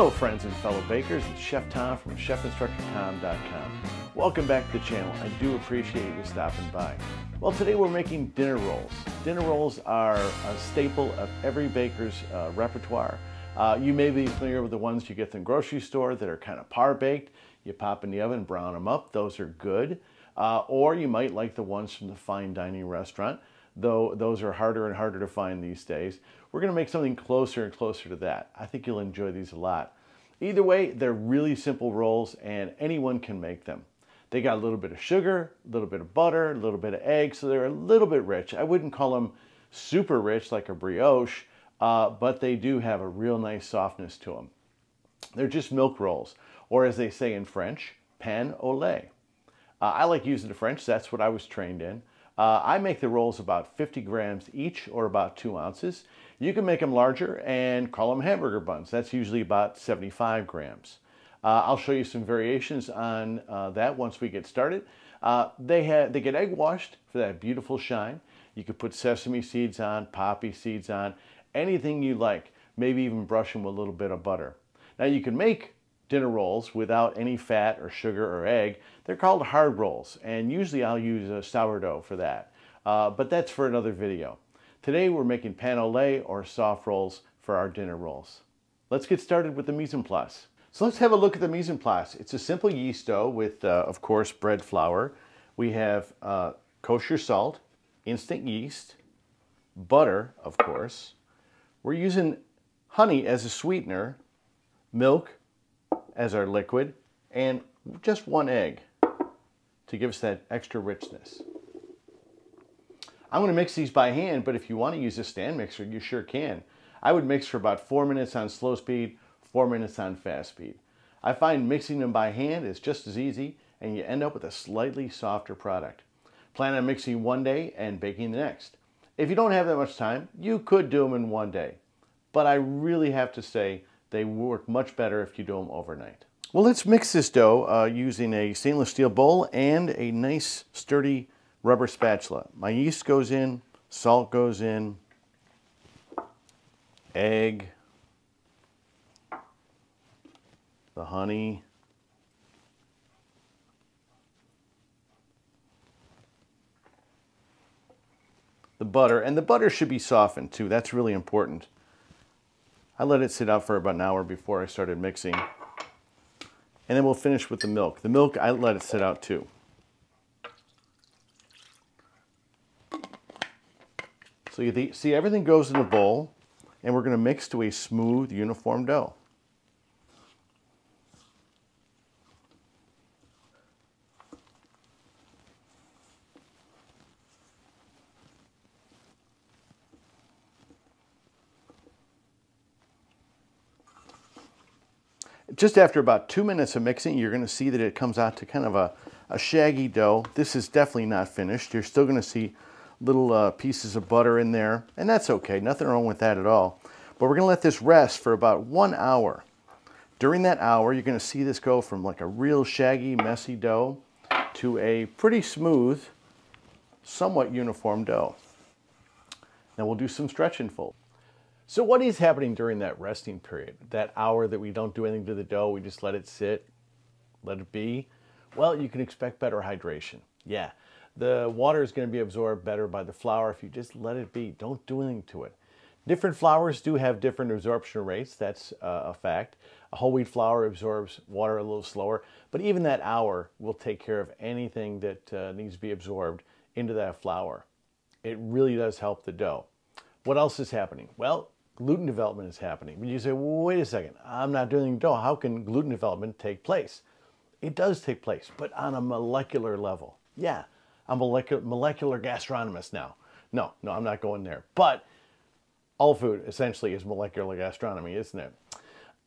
Hello friends and fellow bakers, it's Chef Tom from chefinstructortom.com. Welcome back to the channel. I do appreciate you stopping by. Well, today we're making dinner rolls. Dinner rolls are a staple of every baker's repertoire. You may be familiar with the ones you get in the grocery store that are kind of par-baked. You pop in the oven, brown them up. Those are good. Or you might like the ones from the fine dining restaurant, though those are harder and harder to find these days. We're going to make something closer and closer to that. I think you'll enjoy these a lot. Either way, they're really simple rolls and anyone can make them. They got a little bit of sugar, a little bit of butter, a little bit of egg, so they're a little bit rich. I wouldn't call them super rich like a brioche, but they do have a real nice softness to them. They're just milk rolls, or as they say in French, pain au lait. I like using the French, that's what I was trained in. I make the rolls about 50 grams each, or about 2 ounces. You can make them larger and call them hamburger buns. That's usually about 75 grams. I'll show you some variations on that once we get started. They get egg washed for that beautiful shine. You could put sesame seeds on, poppy seeds on, anything you like. Maybe even brush them with a little bit of butter. Now you can make dinner rolls without any fat or sugar or egg. They're called hard rolls, and usually I'll use a sourdough for that. But that's for another video. Today we're making pain au lait or soft rolls for our dinner rolls. Let's get started with the mise en place. So let's have a look at the mise en place. It's a simple yeast dough with, of course, bread flour. We have kosher salt, instant yeast, butter, of course. We're using honey as a sweetener, milk as our liquid, and just 1 egg to give us that extra richness. I'm going to mix these by hand, but if you want to use a stand mixer, you sure can. I would mix for about 4 minutes on slow speed, 4 minutes on fast speed. I find mixing them by hand is just as easy, and you end up with a slightly softer product. Plan on mixing one day and baking the next. If you don't have that much time, you could do them in one day. But I really have to say, they work much better if you do them overnight. Well, let's mix this dough using a stainless steel bowl and a nice sturdy rubber spatula. My yeast goes in, salt goes in, egg, the honey, the butter, and the butter should be softened too. That's really important. I let it sit out for about an hour before I started mixing. And then we'll finish with the milk. The milk, I let it sit out too. So you see everything goes in the bowl, and we're going to mix to a smooth, uniform dough. Just after about 2 minutes of mixing, you're going to see that it comes out to kind of a shaggy dough. This is definitely not finished. You're still going to see little pieces of butter in there, and that's okay. Nothing wrong with that at all. But we're going to let this rest for about 1 hour. During that hour, you're going to see this go from like a real shaggy, messy dough to a pretty smooth, somewhat uniform dough. Now we'll do some stretch and fold. So what is happening during that resting period, that hour that we don't do anything to the dough, we just let it sit, let it be? Well, you can expect better hydration. Yeah, the water is going to be absorbed better by the flour if you just let it be. Don't do anything to it. Different flours do have different absorption rates. That's a fact. A whole wheat flour absorbs water a little slower, but even that hour will take care of anything that needs to be absorbed into that flour. It really does help the dough. What else is happening? Well, gluten development is happening. But you say, well, wait a second, I'm not doing dough. How can gluten development take place? It does take place, but on a molecular level. Yeah, I'm a molecular gastronomist now. No, I'm not going there. But all food essentially is molecular gastronomy, isn't it?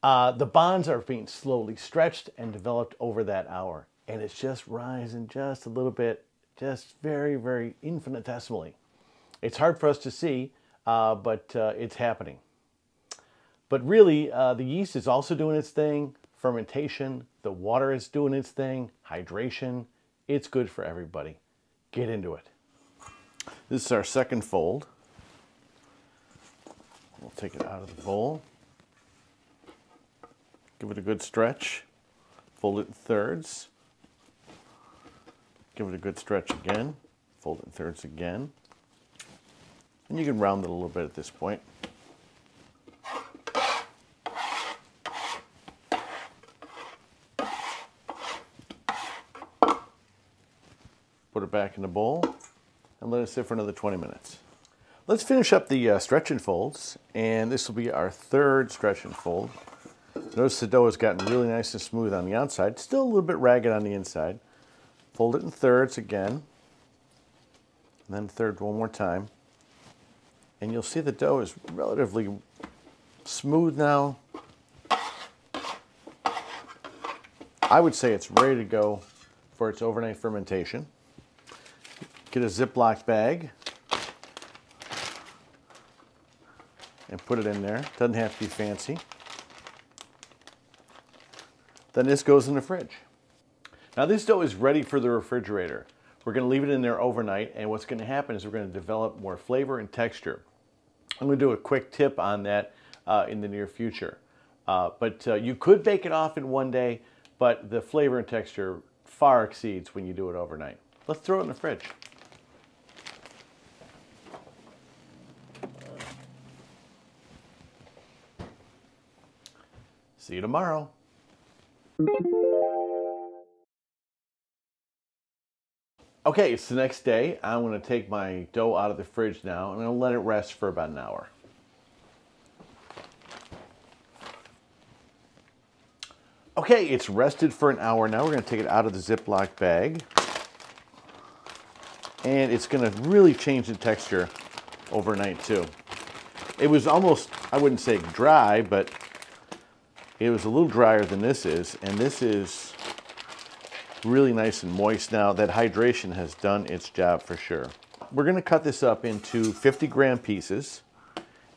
The bonds are being slowly stretched and developed over that hour. And it's just rising just a little bit, just very, very infinitesimally. It's hard for us to see, but it's happening. But really, the yeast is also doing its thing. Fermentation, the water is doing its thing. Hydration, it's good for everybody. Get into it. This is our second fold. We'll take it out of the bowl. Give it a good stretch. Fold it in thirds. Give it a good stretch again. Fold it in thirds again. And you can round it a little bit at this point. Put it back in the bowl and let it sit for another 20 minutes. Let's finish up the stretch and folds, and this will be our third stretch and fold. Notice the dough has gotten really nice and smooth on the outside, still a little bit ragged on the inside. Fold it in thirds again, and then third one more time. And you'll see the dough is relatively smooth now. I would say it's ready to go for its overnight fermentation. Get a Ziploc bag and put it in there. Doesn't have to be fancy. Then this goes in the fridge. Now this dough is ready for the refrigerator. We're going to leave it in there overnight, and what's going to happen is we're going to develop more flavor and texture. I'm going to do a quick tip on that in the near future. But you could bake it off in one day, but the flavor and texture far exceeds when you do it overnight. Let's throw it in the fridge. See you tomorrow. Okay, it's the next day. I'm going to take my dough out of the fridge now, and I'm going to let it rest for about an hour. Okay, it's rested for an hour. Now we're going to take it out of the Ziploc bag. And it's going to really change the texture overnight too. It was almost, I wouldn't say dry, but it was a little drier than this is. And this is really nice and moist now. That hydration has done its job for sure. We're going to cut this up into 50-gram pieces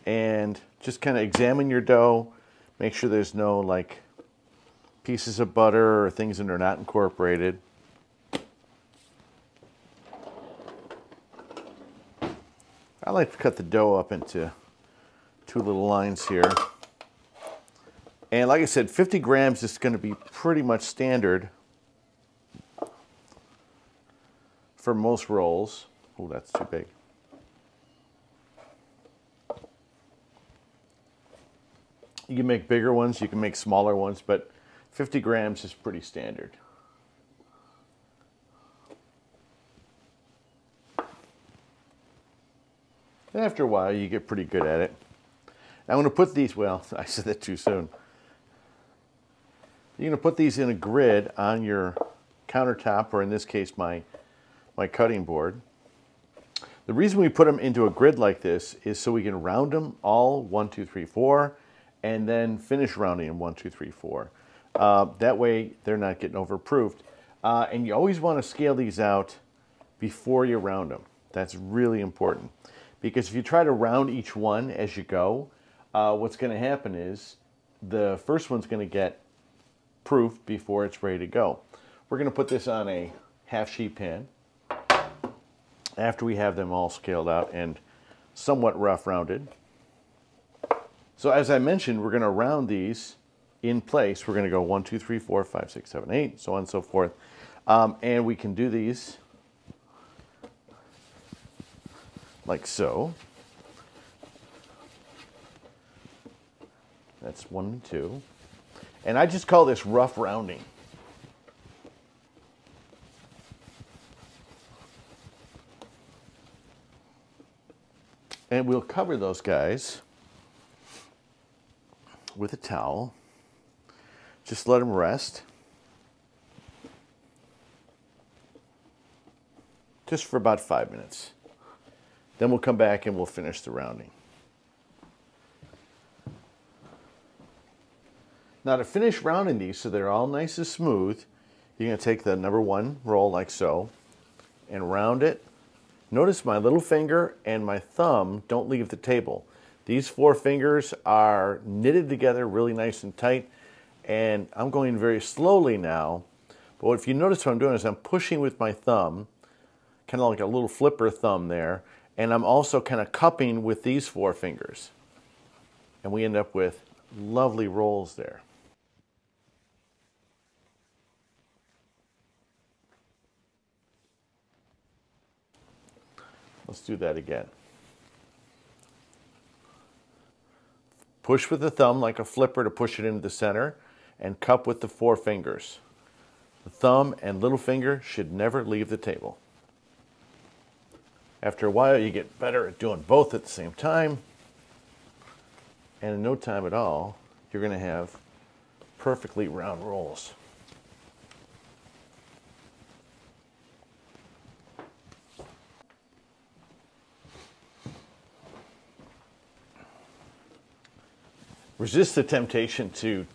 and just kind of examine your dough. Make sure there's no like pieces of butter or things that are not incorporated. I like to cut the dough up into two little lines here. And like I said, 50 grams is going to be pretty much standard for most rolls. Oh, that's too big. You can make bigger ones, you can make smaller ones, but 50 grams is pretty standard. And after a while, you get pretty good at it. Now I'm going to put these, well, I said that too soon. You're going to put these in a grid on your countertop, or in this case, my cutting board. The reason we put them into a grid like this is so we can round them all 1, 2, 3, 4, and then finish rounding in 1, 2, 3, 4. That way they're not getting overproofed. And you always want to scale these out before you round them. That's really important. Because if you try to round each one as you go, what's going to happen is the first one's going to get proofed before it's ready to go. We're going to put this on a half sheet pan after we have them all scaled out and somewhat rough rounded. So as I mentioned, we're going to round these in place. We're going to go 1, 2, 3, 4, 5, 6, 7, 8, so on and so forth. And we can do these like so. That's 1 and 2. And I just call this rough rounding. And we'll cover those guys with a towel. Just let them rest. Just for about 5 minutes. Then we'll come back and we'll finish the rounding. Now to finish rounding these so they're all nice and smooth, you're going to take the number 1 roll like so and round it. Notice my little finger and my thumb don't leave the table. These 4 fingers are knitted together really nice and tight, and I'm going very slowly now. But if you notice what I'm doing is I'm pushing with my thumb, kind of like a little flipper thumb there, and I'm also kind of cupping with these 4 fingers. And we end up with lovely rolls there. Let's do that again. Push with the thumb like a flipper to push it into the center, and cup with the 4 fingers. The thumb and little finger should never leave the table. After a while, you get better at doing both at the same time, and in no time at all, you're going to have perfectly round rolls. Resist the temptation to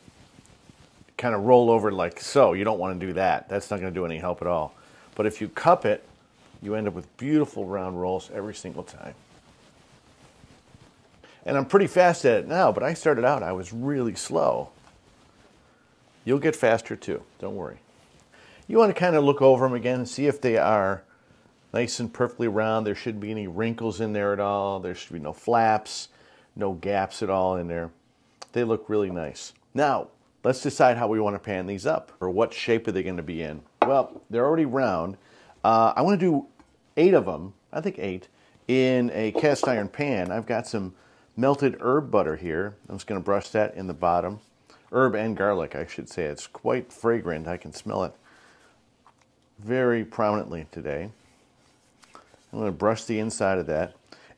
kind of roll over like so. You don't want to do that. That's not going to do any help at all. But if you cup it, you end up with beautiful round rolls every single time. And I'm pretty fast at it now, but I started out, I was really slow. You'll get faster too, don't worry. You want to kind of look over them again and see if they are nice and perfectly round. There shouldn't be any wrinkles in there at all. There should be no flaps, no gaps at all in there. They look really nice. Now, let's decide how we want to pan these up, or what shape are they going to be in. Well, they're already round. I want to do 8 of them, I think 8, in a cast iron pan. I've got some melted herb butter here. I'm just going to brush that in the bottom. Herb and garlic, I should say. It's quite fragrant. I can smell it very prominently today. I'm going to brush the inside of that.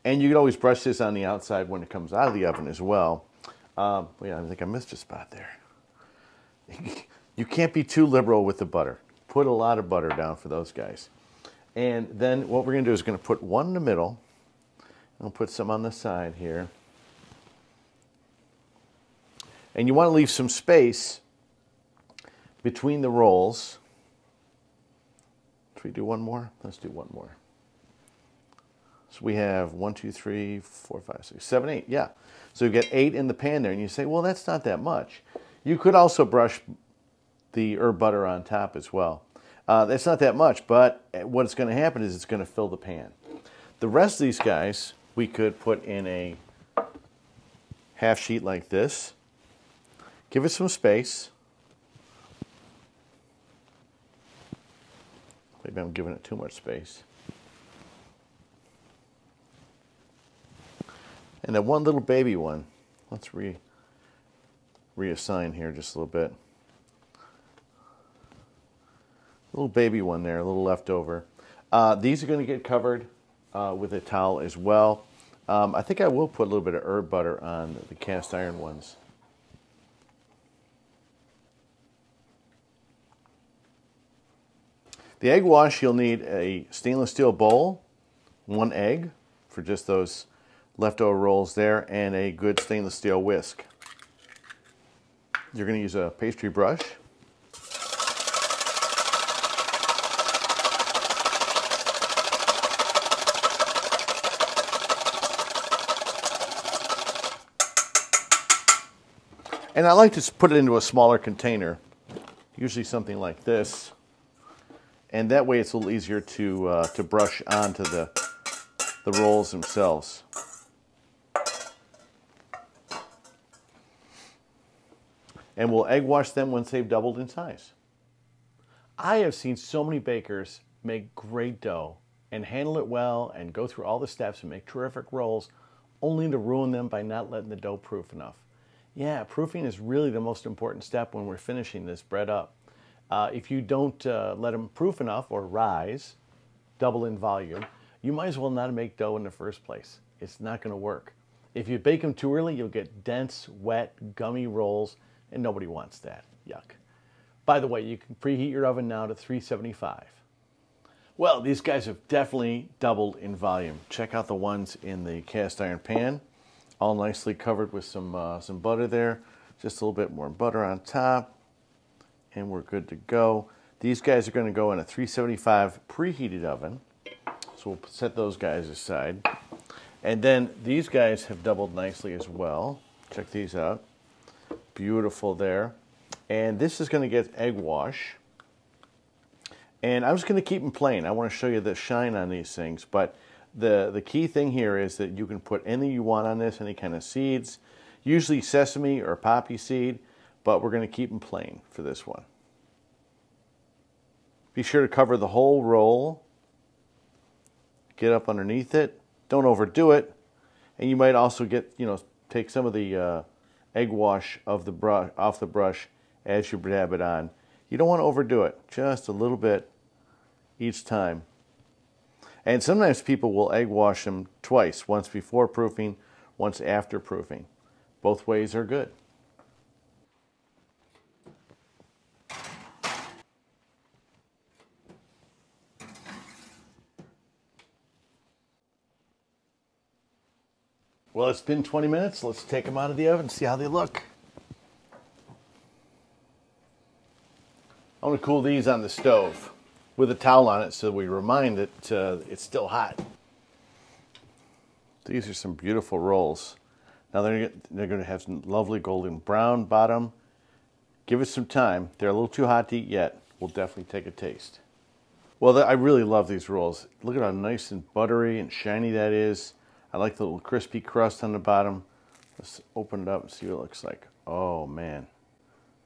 And you can always brush this on the outside when it comes out of the oven as well. Yeah, I think I missed a spot there. You can't be too liberal with the butter. Put a lot of butter down for those guys. And then what we're going to do is going to put one in the middle. I'll put some on the side here. And you want to leave some space between the rolls. Should we do one more? Let's do one more. So we have 1, 2, 3, 4, 5, 6, 7, 8. Yeah. So you get 8 in the pan there. And you say, well, that's not that much. You could also brush the herb butter on top as well. That's not that much, but what's going to happen is it's going to fill the pan. The rest of these guys we could put in a half sheet like this. Give it some space. Maybe I'm giving it too much space. And then one little baby one. Let's reassign here just a little bit. Little baby one there, a little leftover. These are going to get covered with a towel as well. I think I will put a little bit of herb butter on the cast iron ones. The egg wash, you'll need a stainless steel bowl, 1 egg for just those leftover rolls there, and a good stainless steel whisk. You're going to use a pastry brush. And I like to put it into a smaller container, usually something like this. And that way it's a little easier to brush onto the rolls themselves. And we'll egg wash them once they've doubled in size. I have seen so many bakers make great dough and handle it well and go through all the steps and make terrific rolls, only to ruin them by not letting the dough proof enough. Yeah, proofing is really the most important step when we're finishing this bread up. If you don't let them proof enough or rise, double in volume, you might as well not make dough in the first place. It's not going to work. If you bake them too early, you'll get dense, wet, gummy rolls, and nobody wants that. Yuck. By the way, you can preheat your oven now to 375. Well, these guys have definitely doubled in volume. Check out the ones in the cast iron pan, all nicely covered with some butter there. Just a little bit more butter on top. And we're good to go. These guys are going to go in a 375 preheated oven. So we'll set those guys aside. And then these guys have doubled nicely as well. Check these out. Beautiful there. And this is going to get egg wash. And I'm just going to keep them plain. I want to show you the shine on these things. But the key thing here is that you can put anything you want on this, any kind of seeds. Usually sesame or poppy seed. But we're going to keep them plain for this one. Be sure to cover the whole roll. get up underneath it. Don't overdo it. And you might also get, take some of the egg wash of the brush off the brush as you dab it on. You don't want to overdo it. Just a little bit each time. And sometimes people will egg wash them twice, once before proofing, once after proofing. Both ways are good. Well, it's been 20 minutes. Let's take them out of the oven and see how they look. I want to cool these on the stove with a towel on it so we remind it it's still hot. These are some beautiful rolls. Now they're going to have some lovely golden brown bottom. Give it some time. They're a little too hot to eat yet. We'll definitely take a taste. Well, I really love these rolls. Look at how nice and buttery and shiny that is. I like the little crispy crust on the bottom. Let's open it up and see what it looks like. Oh, man.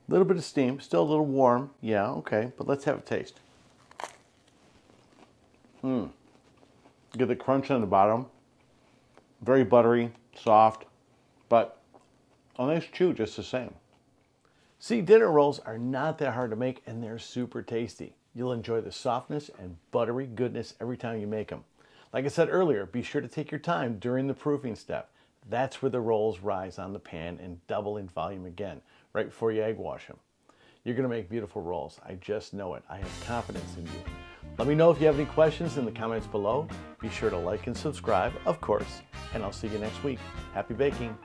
A little bit of steam. Still a little warm. Yeah, okay. But let's have a taste. Get the crunch on the bottom. Very buttery, soft, but a nice chew just the same. See, dinner rolls are not that hard to make, and they're super tasty. You'll enjoy the softness and buttery goodness every time you make them. Like I said earlier, be sure to take your time during the proofing step. That's where the rolls rise on the pan and double in volume again, right before you egg wash them. You're going to make beautiful rolls. I just know it. I have confidence in you. Let me know if you have any questions in the comments below. Be sure to like and subscribe, of course, and I'll see you next week. Happy baking!